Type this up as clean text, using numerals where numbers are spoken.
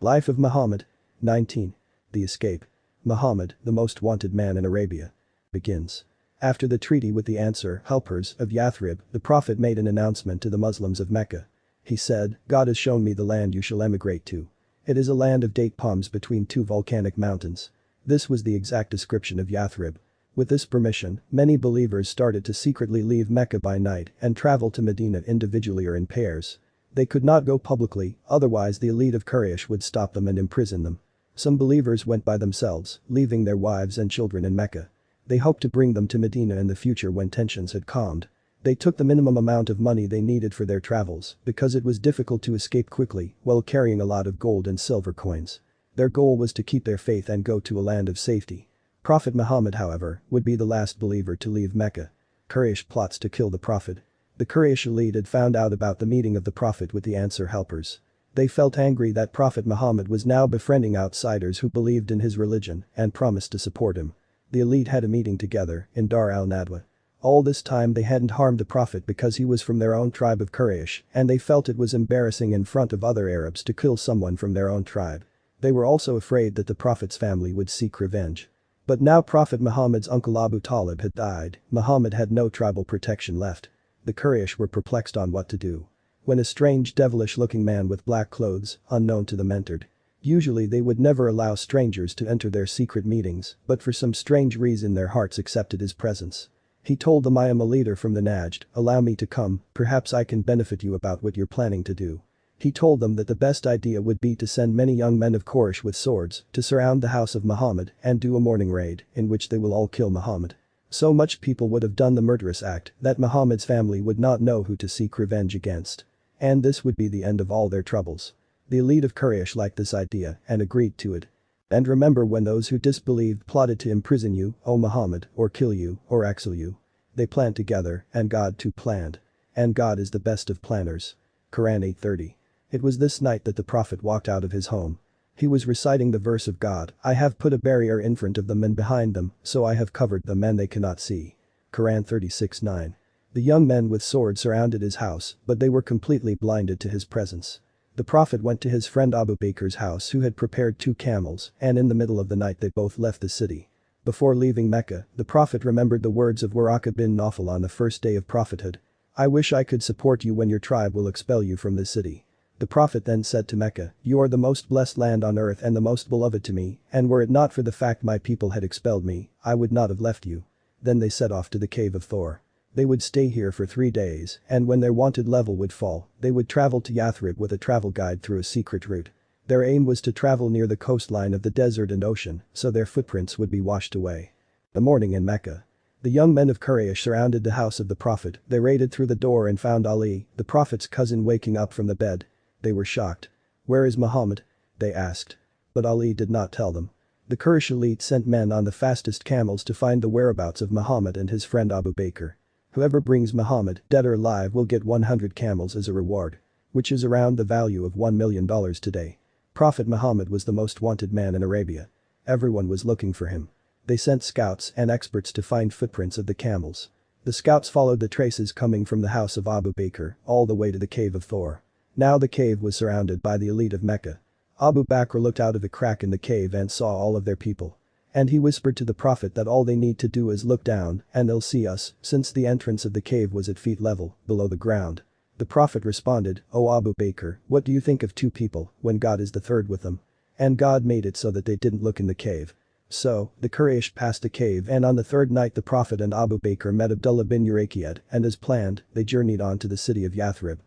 Life of Muhammad. 19. The escape. Muhammad, the most wanted man in Arabia. Begins. After the treaty with the Ansar helpers of Yathrib, the Prophet made an announcement to the Muslims of Mecca. He said, "God has shown me the land you shall emigrate to. It is a land of date palms between two volcanic mountains." This was the exact description of Yathrib. With this permission, many believers started to secretly leave Mecca by night and travel to Medina individually or in pairs. They could not go publicly, otherwise the elite of Quraysh would stop them and imprison them. Some believers went by themselves, leaving their wives and children in Mecca. They hoped to bring them to Medina in the future when tensions had calmed. They took the minimum amount of money they needed for their travels because it was difficult to escape quickly while carrying a lot of gold and silver coins. Their goal was to keep their faith and go to a land of safety. Prophet Muhammad, however, would be the last believer to leave Mecca. Quraysh plots to kill the Prophet. The Quraysh elite had found out about the meeting of the Prophet with the Ansar helpers. They felt angry that Prophet Muhammad was now befriending outsiders who believed in his religion and promised to support him. The elite had a meeting together in Dar al-Nadwa. All this time they hadn't harmed the Prophet because he was from their own tribe of Quraysh, and they felt it was embarrassing in front of other Arabs to kill someone from their own tribe. They were also afraid that the Prophet's family would seek revenge. But now Prophet Muhammad's uncle Abu Talib had died. Muhammad had no tribal protection left. The Quraysh were perplexed on what to do. When a strange devilish-looking man with black clothes, unknown to them, entered. Usually they would never allow strangers to enter their secret meetings, but for some strange reason their hearts accepted his presence. He told them, "I am a leader from the Najd, allow me to come, perhaps I can benefit you about what you're planning to do." He told them that the best idea would be to send many young men of Quraysh with swords to surround the house of Muhammad and do a morning raid in which they will all kill Muhammad. So much people would have done the murderous act that Muhammad's family would not know who to seek revenge against. And this would be the end of all their troubles. The elite of Quraysh liked this idea and agreed to it. "And remember when those who disbelieved plotted to imprison you, O Muhammad, or kill you, or exile you. They planned together, and God too planned. And God is the best of planners." Quran 8:30. It was this night that the Prophet walked out of his home. He was reciting the verse of God, "I have put a barrier in front of them and behind them, so I have covered them and they cannot see." Quran 36:9. The young men with swords surrounded his house, but they were completely blinded to his presence. The Prophet went to his friend Abu Bakr's house, who had prepared 2 camels, and in the middle of the night they both left the city. Before leaving Mecca, the Prophet remembered the words of Waraqah bin Nawfal on the first day of prophethood. "I wish I could support you when your tribe will expel you from this city." The Prophet then said to Mecca, "You are the most blessed land on earth and the most beloved to me, and were it not for the fact my people had expelled me, I would not have left you." Then they set off to the cave of Thor. They would stay here for 3 days, and when their wanted level would fall, they would travel to Yathrib with a travel guide through a secret route. Their aim was to travel near the coastline of the desert and ocean, so their footprints would be washed away. The morning in Mecca. The young men of Quraysh surrounded the house of the Prophet. They raided through the door and found Ali, the Prophet's cousin, waking up from the bed. They were shocked. "Where is Muhammad?" they asked. But Ali did not tell them. The Quraysh elite sent men on the fastest camels to find the whereabouts of Muhammad and his friend Abu Bakr. Whoever brings Muhammad, dead or alive, will get 100 camels as a reward, which is around the value of $1 million today. Prophet Muhammad was the most wanted man in Arabia. Everyone was looking for him. They sent scouts and experts to find footprints of the camels. The scouts followed the traces coming from the house of Abu Bakr all the way to the cave of Thor. Now the cave was surrounded by the elite of Mecca. Abu Bakr looked out of a crack in the cave and saw all of their people. And he whispered to the Prophet that all they need to do is look down and they'll see us, since the entrance of the cave was at feet level, below the ground. The Prophet responded, "O Abu Bakr, what do you think of 2 people when God is the third with them?" And God made it so that they didn't look in the cave. So, the Quraysh passed the cave, and on the 3rd night the Prophet and Abu Bakr met Abdullah bin Urayqiyat, and as planned, they journeyed on to the city of Yathrib.